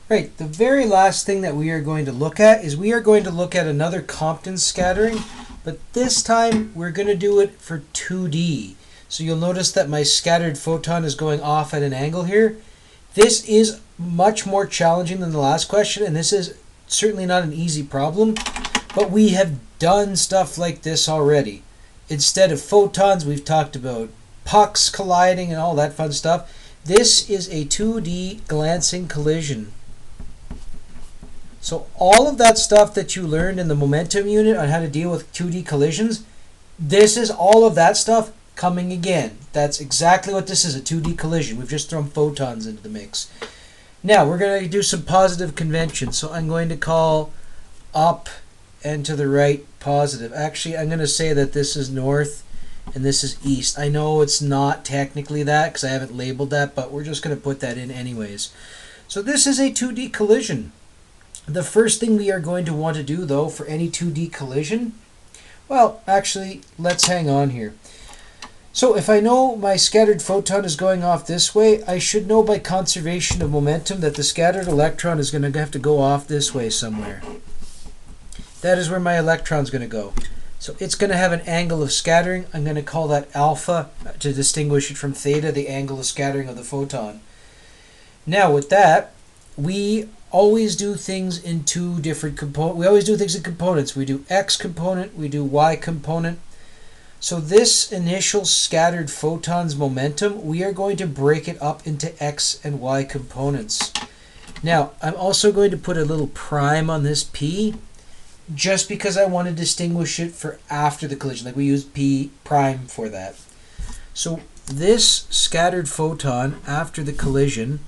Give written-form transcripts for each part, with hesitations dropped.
Right, the very last thing that we are going to look at is we are going to look at another Compton scattering, but this time we're going to do it for 2D. So you'll notice that my scattered photon is going off at an angle here. This is much more challenging than the last question, and this is certainly not an easy problem, but we have done stuff like this already. Instead of photons, we've talked about pucks colliding and all that fun stuff. This is a 2D glancing collision. So all of that stuff that you learned in the momentum unit on how to deal with 2D collisions, this is all of that stuff coming again. That's exactly what this is, a 2D collision. We've just thrown photons into the mix. Now we're going to do some positive conventions. So I'm going to call up and to the right positive. Actually, I'm going to say that this is north and this is east. I know it's not technically that because I haven't labeled that, but we're just going to put that in anyways. So this is a 2D collision. The first thing we are going to want to do, though, for any 2D collision, well, actually, let's hang on here. So if I know my scattered photon is going off this way, I should know by conservation of momentum that the scattered electron is going to have to go off this way somewhere. That is where my electron is going to go. So it's going to have an angle of scattering. I'm going to call that alpha to distinguish it from theta, the angle of scattering of the photon. Now with that, we always do things in two different components. We always do things in components. We do X component, we do Y component. So this initial scattered photon's momentum, we are going to break it up into X and Y components. Now, I'm also going to put a little prime on this P, just because I want to distinguish it for after the collision. Like we use P prime for that. So this scattered photon after the collision,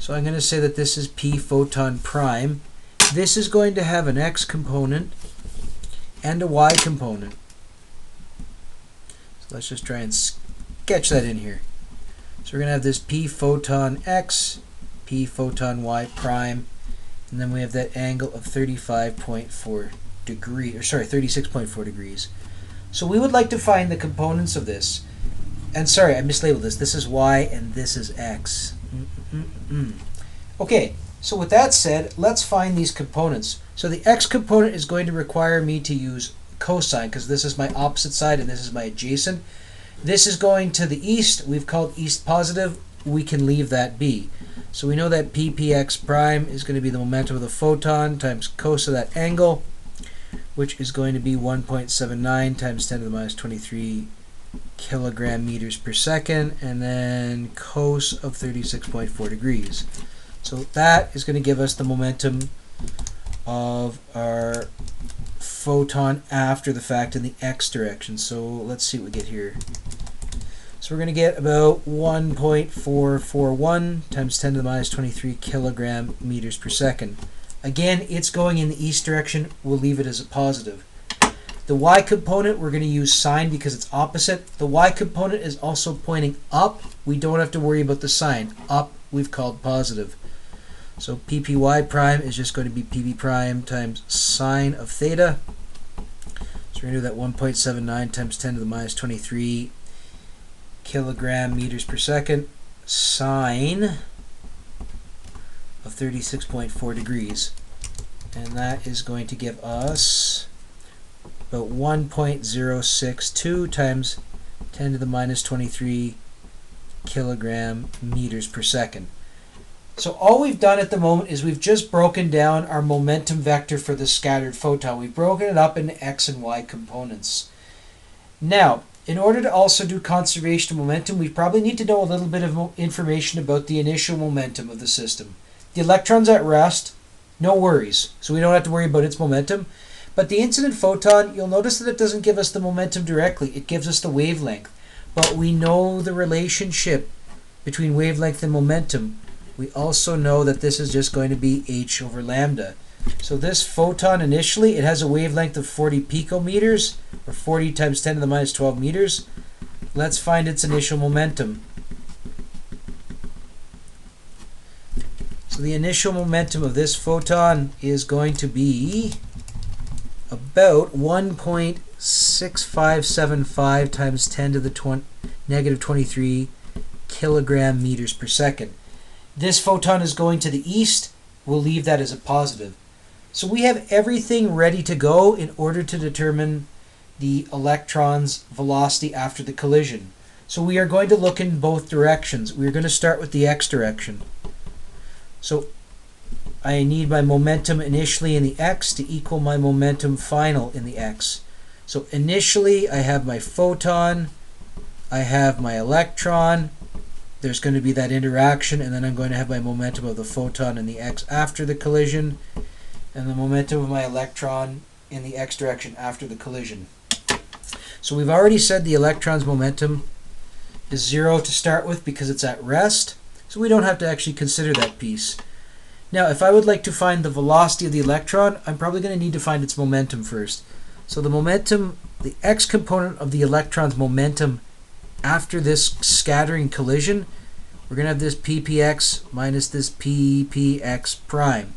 so I'm going to say that this is P photon prime. This is going to have an X component and a Y component. So let's just try and sketch that in here. So we're going to have this P photon X, P photon Y prime, and then we have that angle of 35.4 degrees, or sorry, 36.4 degrees. So we would like to find the components of this. And sorry, I mislabeled this. This is Y and this is X. Okay, so with that said, let's find these components. So the X component is going to require me to use cosine because this is my opposite side and this is my adjacent. This is going to the east. We've called east positive. We can leave that be. So we know that ppx prime is going to be the momentum of the photon times cos of that angle, which is going to be 1.79 times 10 to the minus 23 kilogram meters per second, and then cos of 36.4 degrees. So that is going to give us the momentum of our photon after the fact in the x direction. So let's see what we get here. So we're going to get about 1.441 times 10 to the minus 23 kilogram meters per second. Again, it's going in the east direction. We'll leave it as a positive. The y component, we're going to use sign because it's opposite. The y component is also pointing up. We don't have to worry about the sign. Up, we've called positive. So ppy prime is just going to be pp prime times sine of theta. So we're going to do that 1.79 times 10 to the minus 23 kilogram meters per second sine of 36.4 degrees. And that is going to give us about 1.062 times 10 to the minus 23 kilogram meters per second. So all we've done at the moment is we've just broken down our momentum vector for the scattered photon. We've broken it up into x and y components. Now, in order to also do conservation of momentum, we probably need to know a little bit of information about the initial momentum of the system. The electron's at rest, no worries, so we don't have to worry about its momentum. But the incident photon, you'll notice that it doesn't give us the momentum directly, it gives us the wavelength. But we know the relationship between wavelength and momentum. We also know that this is just going to be h over lambda. So this photon initially, it has a wavelength of 40 picometers, or 40 times 10 to the minus 12 meters. Let's find its initial momentum. So the initial momentum of this photon is going to be about 1.6575 times 10 to the negative 23 kilogram meters per second. This photon is going to the east. we'll leave that as a positive. So we have everything ready to go in order to determine the electron's velocity after the collision. So we are going to look in both directions. We're going to start with the x direction. So I need my momentum initially in the x to equal my momentum final in the x. So initially I have my photon, I have my electron, there's going to be that interaction, and then I'm going to have my momentum of the photon in the x after the collision, and the momentum of my electron in the x direction after the collision. So we've already said the electron's momentum is 0 to start with because it's at rest, so we don't have to actually consider that piece. Now, if I would like to find the velocity of the electron, I'm probably going to need to find its momentum first. So the momentum, the x component of the electron's momentum after this scattering collision, we're going to have this ppx minus this ppx prime.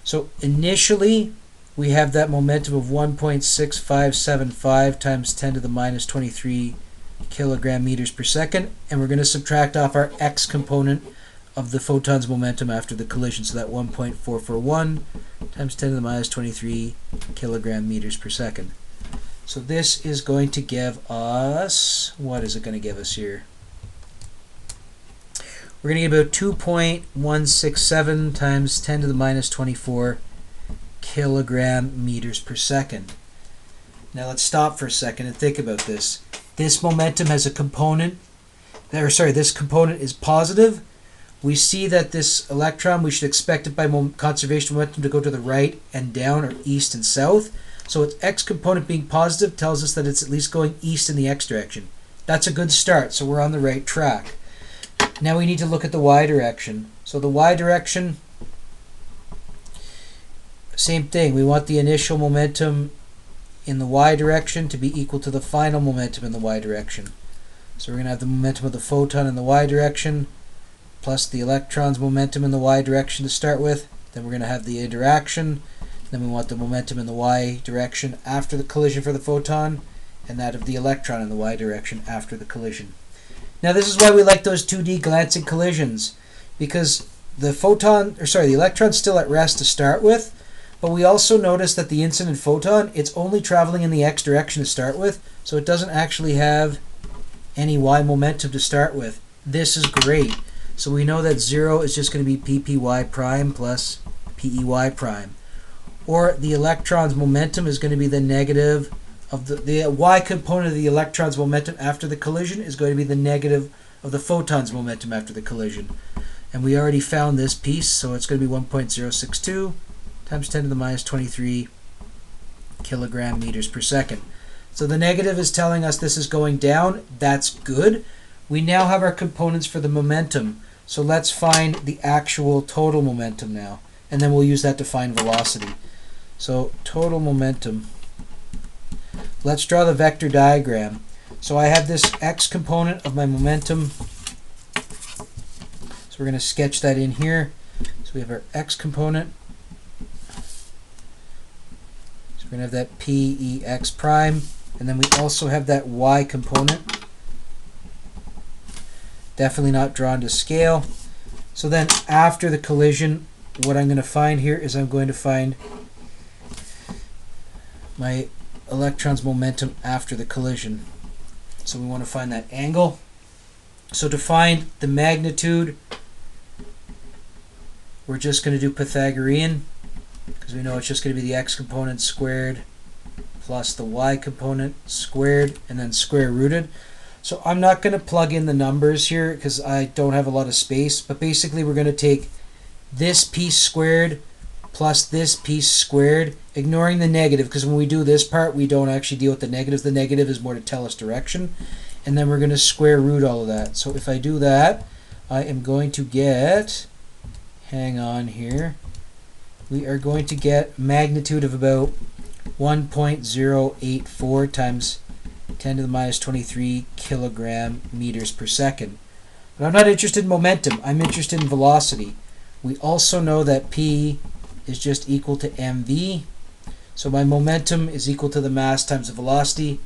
So initially, we have that momentum of 1.6575 times 10 to the minus 23 kilogram meters per second, and we're going to subtract off our x component of the photon's momentum after the collision, so that 1.441 times 10 to the minus 23 kilogram meters per second. So this is going to give us, what is it going to give us here? We're going to get about 2.167 times 10 to the minus 24 kilogram meters per second. Now let's stop for a second and think about this. This momentum has a component, this component is positive. We see that this electron, we should expect it by conservation momentum to go to the right and down, or east and south. So its x component being positive tells us that it's at least going east in the x direction. That's a good start, so we're on the right track. Now we need to look at the y direction. So the y direction, same thing. We want the initial momentum in the y direction to be equal to the final momentum in the y direction. So we're going to have the momentum of the photon in the y direction plus the electron's momentum in the y direction to start with. Then we're going to have the interaction. Then we want the momentum in the y direction after the collision for the photon, and that of the electron in the y direction after the collision. Now this is why we like those 2D glancing collisions, because the electron's still at rest to start with, but we also notice that the incident photon, it's only traveling in the x direction to start with, so it doesn't actually have any y momentum to start with. This is great. So we know that 0 is just going to be ppy prime plus pey prime. Or the electron's momentum is going to be the negative of the y component of the electron's momentum after the collision is going to be the negative of the photon's momentum after the collision. And we already found this piece, so it's going to be 1.062 times 10 to the minus 23 kilogram meters per second. So the negative is telling us this is going down. That's good. We now have our components for the momentum. So let's find the actual total momentum now, and then we'll use that to find velocity. So total momentum. Let's draw the vector diagram. So I have this x component of my momentum. So we're going to sketch that in here. So we have our x component. So we're going to have that Pex prime. And then we also have that y component. Definitely not drawn to scale. So then after the collision, what I'm going to find here is I'm going to find my electron's momentum after the collision. So we want to find that angle. So to find the magnitude, we're just going to do Pythagorean, because we know it's just going to be the x component squared plus the y component squared and then square rooted. So I'm not going to plug in the numbers here because I don't have a lot of space, but basically we're going to take this piece squared plus this piece squared, ignoring the negative, because when we do this part we don't actually deal with the negatives. The negative is more to tell us direction, and then we're going to square root all of that. So if I do that, I am going to get, hang on here, we are going to get magnitude of about 1.084 times 10 to the minus 23 kilogram meters per second. But I'm not interested in momentum, I'm interested in velocity. We also know that P is just equal to mv. So my momentum is equal to the mass times the velocity.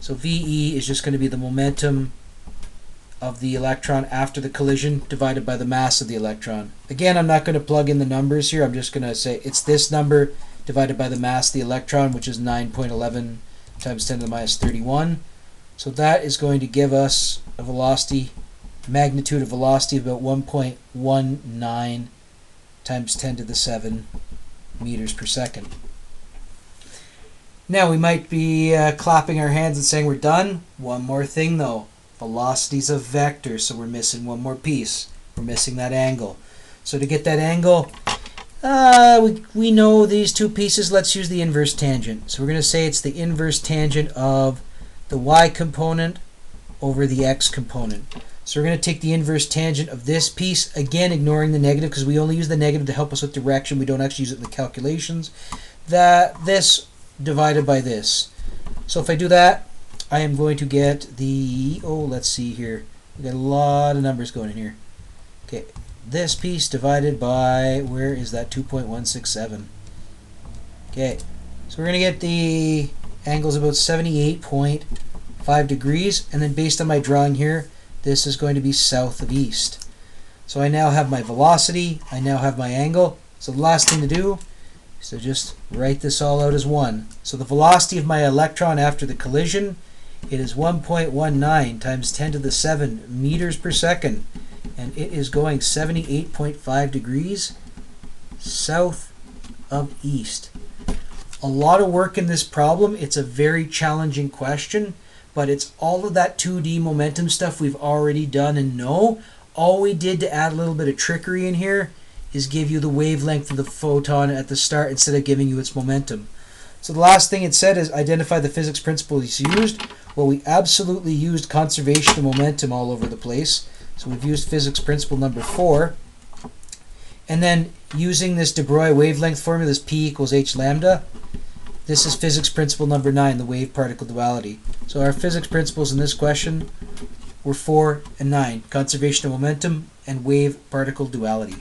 So VE is just going to be the momentum of the electron after the collision divided by the mass of the electron. Again, I'm not going to plug in the numbers here. I'm just going to say it's this number divided by the mass of the electron, which is 9.11 times 10 to the minus 31. So that is going to give us a velocity, magnitude of velocity of about 1.19 times 10 to the 7 meters per second. Now we might be clapping our hands and saying we're done. One more thing though. Velocity's a vector, so we're missing one more piece. We're missing that angle. So to get that angle, we know these two pieces. Let's use the inverse tangent. So we're going to say it's the inverse tangent of the y component over the x component. So we're going to take the inverse tangent of this piece, again ignoring the negative because we only use the negative to help us with direction. We don't actually use it in the calculations. This divided by this. So if I do that, I am going to get the, let's see here. We got a lot of numbers going in here. Okay, this piece divided by, where is that 2.167? Okay, so we're going to get the angles about 78.5 degrees, and then based on my drawing here, this is going to be south of east. So I now have my velocity, I now have my angle. So the last thing to do is to just write this all out as 1. So the velocity of my electron after the collision, it is 1.19 times 10 to the 7 meters per second. And it is going 78.5 degrees south of east. A lot of work in this problem. It's a very challenging question, but it's all of that 2D momentum stuff we've already done and know. All we did to add a little bit of trickery in here is give you the wavelength of the photon at the start instead of giving you its momentum. So the last thing it said is identify the physics principles used. Well, we absolutely used conservation of momentum all over the place. So we've used physics principle number 4. And then using this de Broglie wavelength formula, this P equals h lambda, this is physics principle number 9, the wave-particle duality. So our physics principles in this question were 4 and 9, conservation of momentum and wave-particle duality.